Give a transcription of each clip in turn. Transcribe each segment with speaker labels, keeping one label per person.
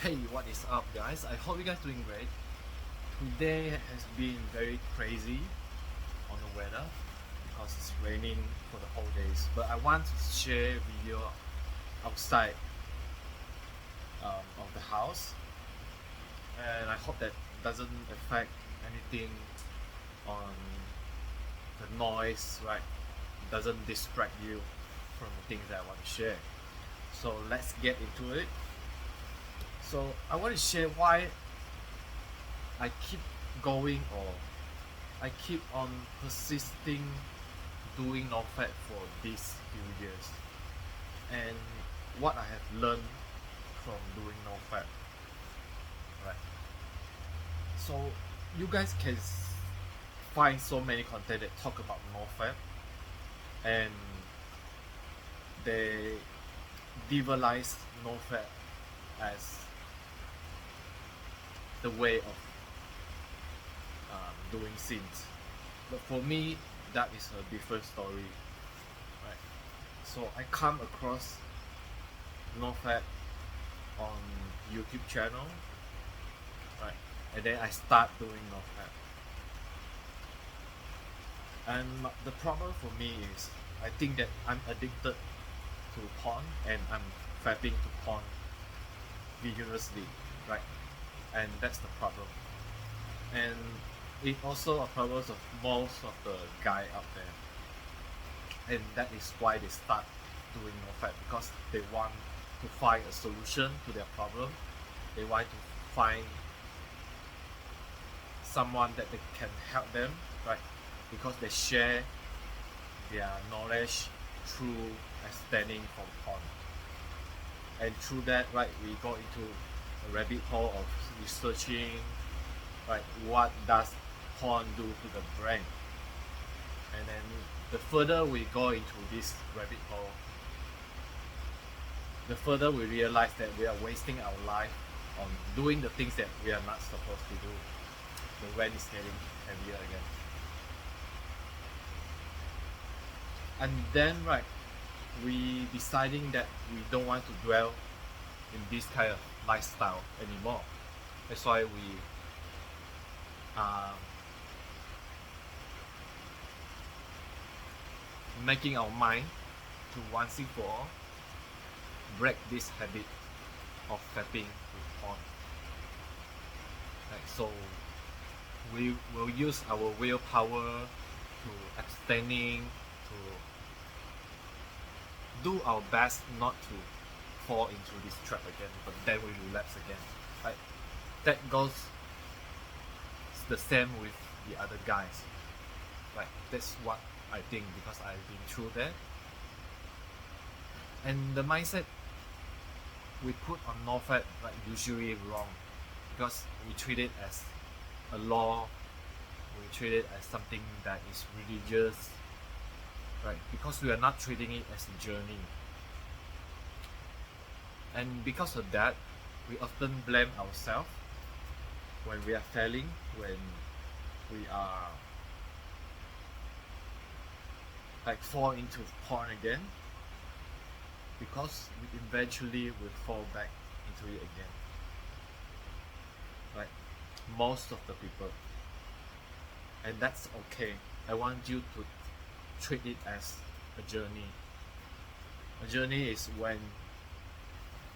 Speaker 1: Hey, what is up, guys? I hope you guys doing great. Today has been very crazy on the weather because it's raining for the whole days. But I want to share video outside of the house, and I hope that doesn't affect anything on the noise, right? Doesn't distract you from the things that I want to share. So let's get into it. So I want to share why I keep going, or I keep on persisting doing NoFap for these few years, and what I have learned from doing NoFap. Right. So you guys can find so many content that talk about NoFap, and they devilize NoFap as the way of doing scenes. But for me, that is a different story, right? So I come across NoFap on YouTube channel, right? And then I start doing NoFap. And the problem for me is I think that I'm addicted to porn, and I'm fapping to porn vigorously, right? And that's the problem. And it also a problem of most of the guy out there, and that is why they start doing NoFap, because they want to find a solution to their problem. They want to find someone that they can help them, right? Because they share their knowledge through extending from porn, and through that, right, we go into a rabbit hole of researching, right, what does porn do to the brain. And then the further we go into this rabbit hole, the further we realize that we are wasting our life on doing the things that we are not supposed to do. The rent is getting heavier again. And then, right, we deciding that we don't want to dwell in this kind of lifestyle anymore. That's why we are making our mind to once and for all break this habit of fapping with porn. Right, so we will use our willpower to extending, to do our best not to fall into this trap again, but then we relapse again. Right? That goes the same with the other guys. Right? That's what I think, because I've been through that. And the mindset we put on NoFap, like, usually wrong, because we treat it as a law, we treat it as something that is religious, right? Because we are not treating it as a journey. And because of that, we often blame ourselves when we are failing, when we are like fall into porn again, because we eventually will fall back into it again. Right? Most of the people. And that's okay. I want you to treat it as a journey. A journey is when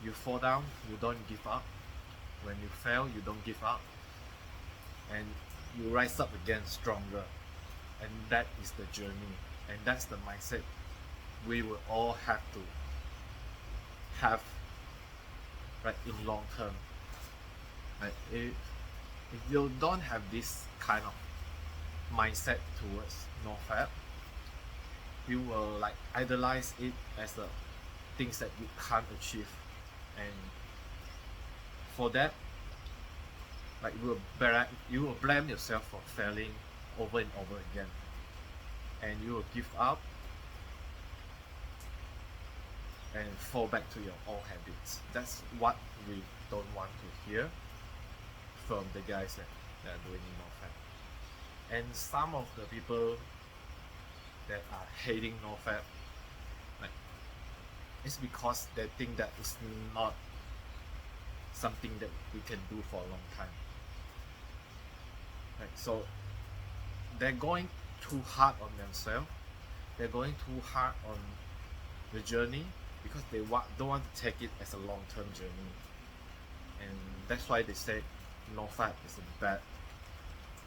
Speaker 1: you fall down, you don't give up. When you fail, you don't give up. And you rise up again stronger. And that is the journey. And that's the mindset we will all have to have, right, in long term. Right? If you don't have this kind of mindset towards NoFap, you will like idolize it as the things that you can't achieve, and for that, like, you will blame yourself for failing over and over again, and you will give up and fall back to your old habits. That's what we don't want to hear from the guys that are doing NoFap. And some of the people that are hating NoFap, like, it's because they think that it's not something that we can do for a long time. Right? So they're going too hard on themselves. They're going too hard on the journey because they don't want to take it as a long-term journey, and that's why they say NoFap is a bad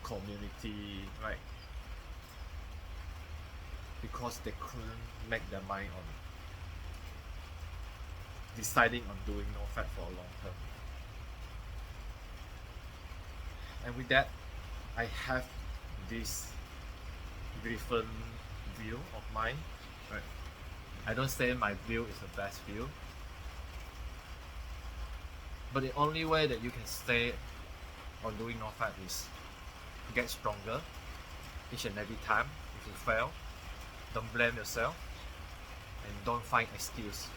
Speaker 1: community, right? Because they couldn't make their mind on deciding on doing NoFap for a long term. And with that, I have this different view of mine. Right? I don't say my view is the best view, but the only way that you can stay on doing NoFap is to get stronger each and every time. If you fail, don't blame yourself and don't find excuse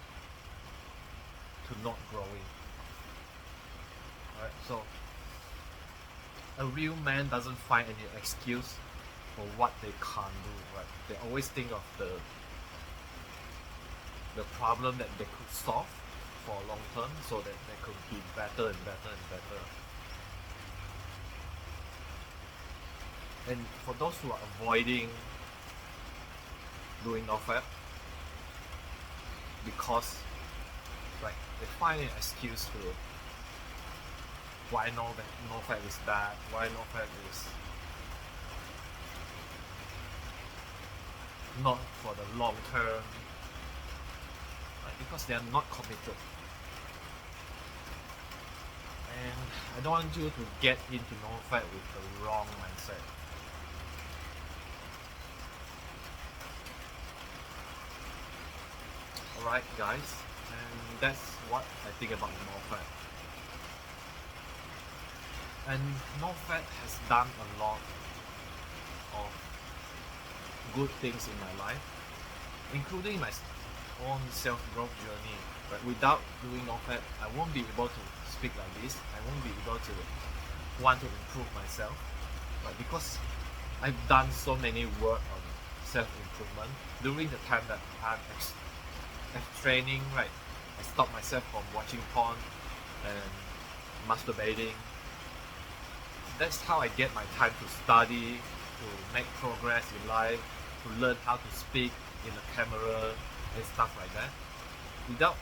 Speaker 1: to not growing. Right? So a real man doesn't find any excuse for what they can't do. Right? They always think of the problem that they could solve for a long term, so that they could be better and better and better. And for those who are avoiding doing NoFap because they find an excuse to why NoFap is bad, why NoFap is not for the long term, right? Because they are not committed. And I don't want you to get into NoFap with the wrong mindset. Alright guys, and that's what I think about NoFap. And NoFap has done a lot of good things in my life, including my own self-growth journey. But without doing NoFap, I won't be able to speak like this. I won't be able to want to improve myself. But because I've done so many work on self-improvement during the time that I'm training, right? I stopped myself from watching porn and masturbating. That's how I get my time to study, to make progress in life, to learn how to speak in the camera and stuff like that. Without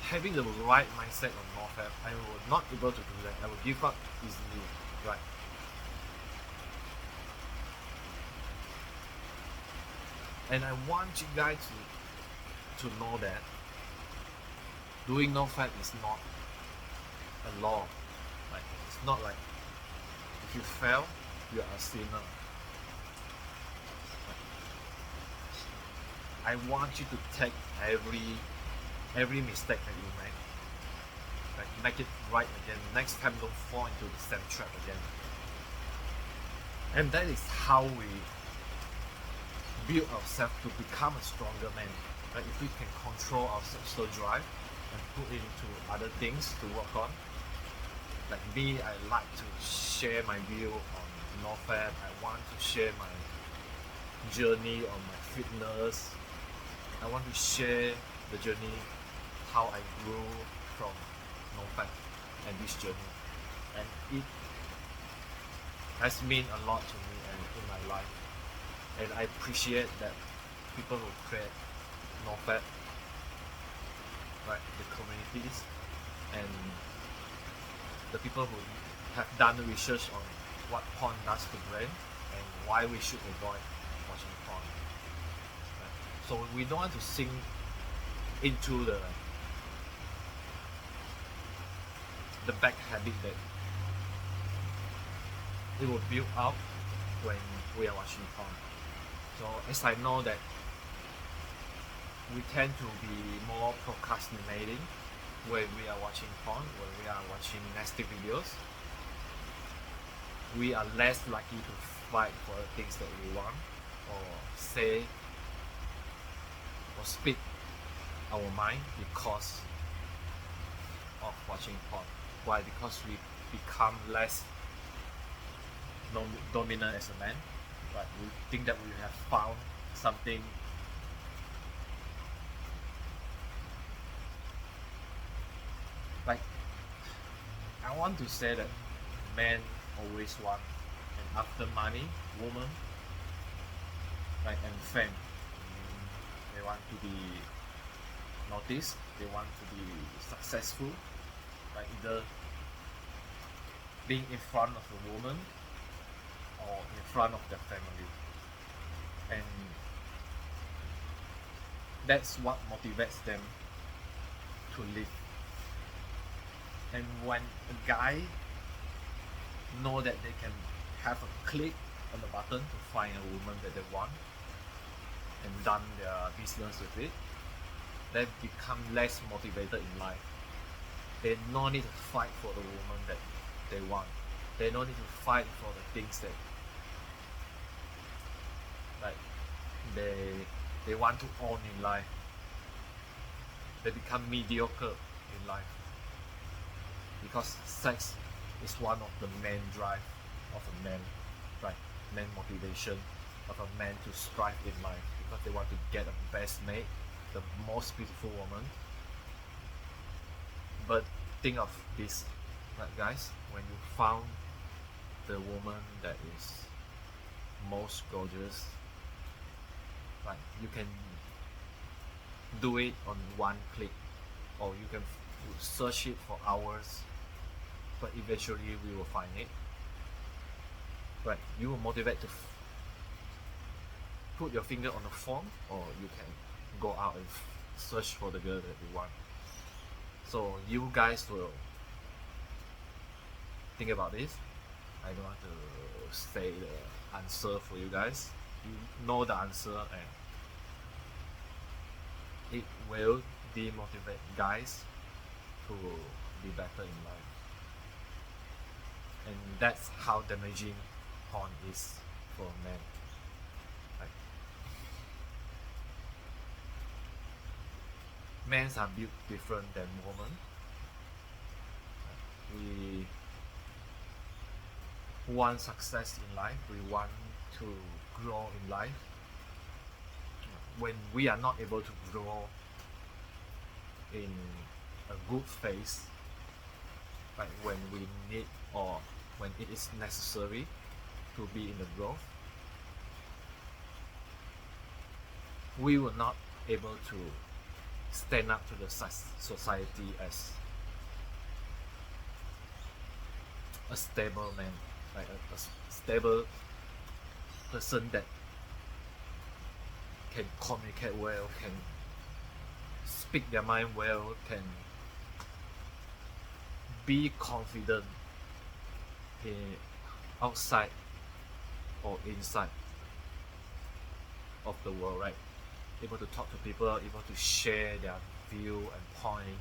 Speaker 1: having the right mindset on NoFap, I will not be able to do that. I will give up easily, right? And I want you guys to know that doing NoFap is not a law. Like, it's not like if you fail, you are a sinner. I want you to take every mistake that you make it right again. Next time, don't fall into the same trap again. And that is how we build ourselves to become a stronger man. Right? If we can control our sexual drive and put it into other things to work on. Like me, I like to share my view on NoFap. I want to share my journey on my fitness. I want to share the journey, how I grew from NoFap and this journey. And it has meant a lot to me and in my life. And I appreciate that people who create NoFap, right, the communities, and the people who have done research on what porn does to brain and why we should avoid watching porn. Right? So we don't want to sink into the bad habit that it will build up when we are watching porn. So as I know that we tend to be more procrastinating when we are watching porn, when we are watching nasty videos, we are less likely to fight for the things that we want, or say or speak our mind because of watching porn. Why? Because we become less dominant as a man. But we think that we have found something Like, I want to say that men always want an after money woman, like, and fame. They want to be noticed, they want to be successful, like either being in front of a woman or in front of their family. And that's what motivates them to live. And when a guy know that they can have a click on the button to find a woman that they want and done their business with it, they become less motivated in life. They no need to fight for the woman that they want. They don't need to fight for the things that like they want to own in life. They become mediocre in life because sex is one of the main drive of a man, right? Main motivation of a man to strive in life, because they want to get the best mate, the most beautiful woman. But think of this, right, guys? When you found the woman that is most gorgeous, like, you can do it on one click, or you can search it for hours, but eventually we will find it. Right? You will motivate to put your finger on the phone, or you can go out and search for the girl that you want. So you guys will think about this. I don't want to say the answer for you guys. You know the answer, and it will demotivate guys to be better in life. And that's how damaging porn is for men. Like, men are built different than women. We want success in life, we want to grow in life. When we are not able to grow in a good phase, like when we need or when it is necessary to be in the growth, we will not able to stand up to the society as a stable man, like a stable person that can communicate well, can speak their mind well, can be confident outside or inside of the world, right? Able to talk to people, able to share their view and point,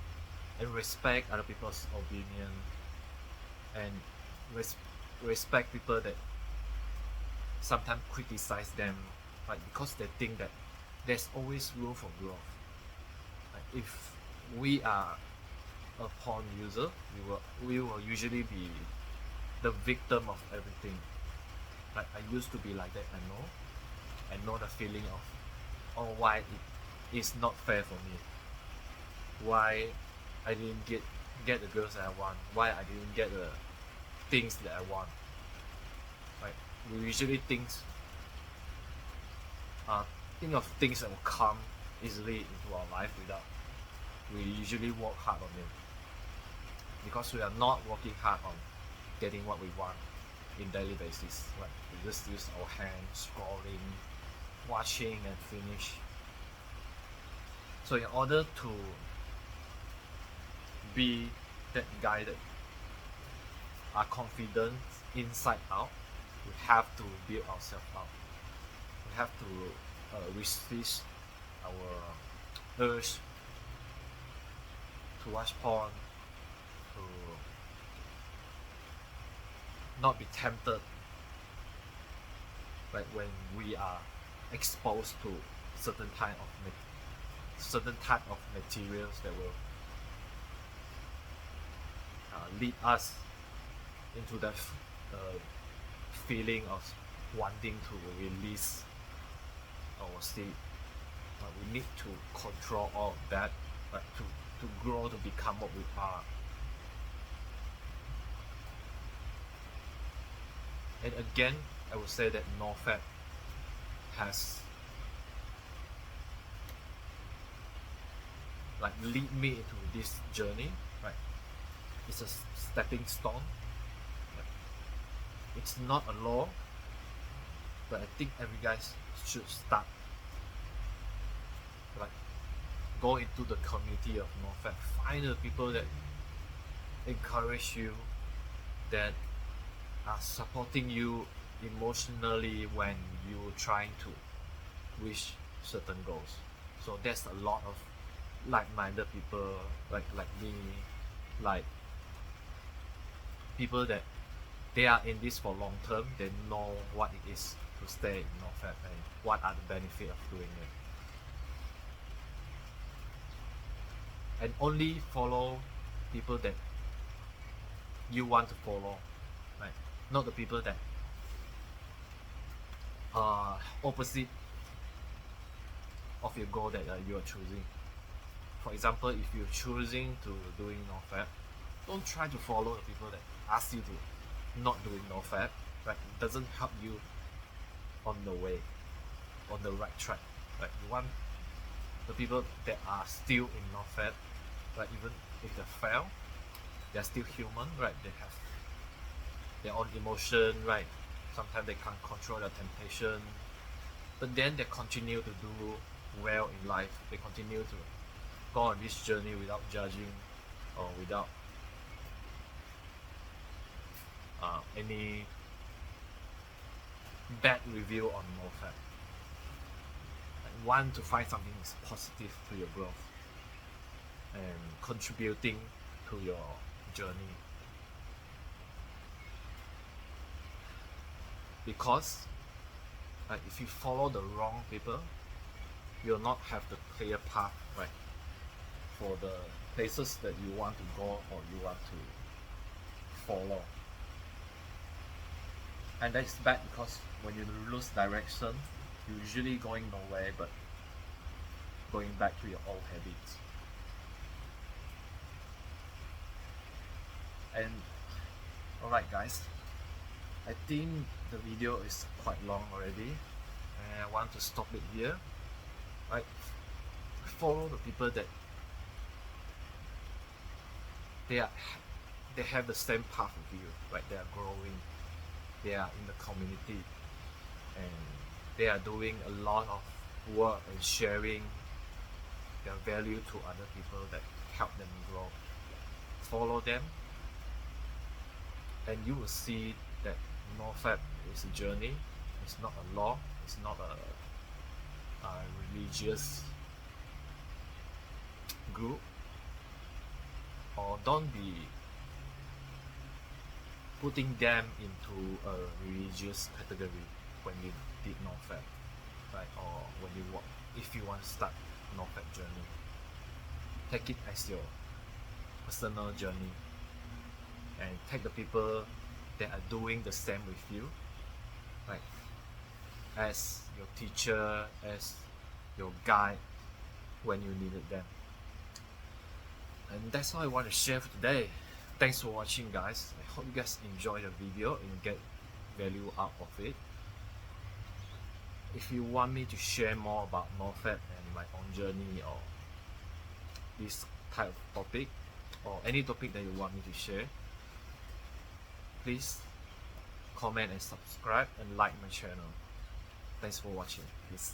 Speaker 1: and respect other people's opinion, and respect people that sometimes criticize them, like, because they think that there's always room for growth. Like, if we are a porn user, we will usually be the victim of everything. Like, I used to be like that. I know the feeling of, oh, why it is not fair for me, why I didn't get the girls that I want, why I didn't get the things that I want. Like, we usually think of things that will come easily into our life without we usually work hard on it, because we are not working hard on getting what we want in daily basis. Like, we just use our hands scrolling, watching, and finish. So in order to be that guy that are confident inside out, we have to build ourselves up. We have to resist our urge to watch porn, to not be tempted, like when we are exposed to certain type of materials that will lead us into that feeling of wanting to release our state. We need to control all of that, to grow to become what we are. And again, I would say that NoFap has like lead me into this journey, right? It's a stepping stone. Right? It's not a law, but I think every guys should start, like, go into the community of NoFap. Find the people that encourage you, that are supporting you emotionally when you're trying to reach certain goals. So there's a lot of like-minded people like me, like people that they are in this for long term. They know what it is to stay in NoFap and what are the benefits of doing it. And only follow people that you want to follow, right? Not the people that are opposite of your goal that you are choosing. For example, if you're choosing to doing NoFap, don't try to follow the people that ask you to not doing NoFap, right? It doesn't help you on the way, on the right track, right? You want the people that are still in NoFap, right? Even if they fail, they're still human, right? They have their own emotion, right? Sometimes they can't control their temptation, but then they continue to do well in life. They continue to go on this journey without judging or without any bad review on NoFap. Want to find something that's positive to your growth and contributing to your journey. Because if you follow the wrong people, you'll not have the clear path, right, for the places that you want to go or you want to follow. And that's bad because when you lose direction, you're usually going nowhere but going back to your old habits. And alright guys, I think the video is quite long already and I want to stop it here. Right? Follow the people that they have the same path with you, right? They are growing, they are in the community, and they are doing a lot of work and sharing their value to other people that help them grow. Follow them and you will see that NoFap is a journey. It's not a law, it's not a religious group. Or don't be putting them into a religious category when you did NoFap, right? Or when you want, if you want to start NoFap journey, take it as your personal journey and take the people that are doing the same with you, right, as your teacher, as your guide when you needed them. And that's all I want to share for today. Thanks for watching guys. I hope you guys enjoy the video and get value out of it. If you want me to share more about NoFap and my own journey or this type of topic or any topic that you want me to share, please comment and subscribe and like my channel. Thanks for watching. Peace.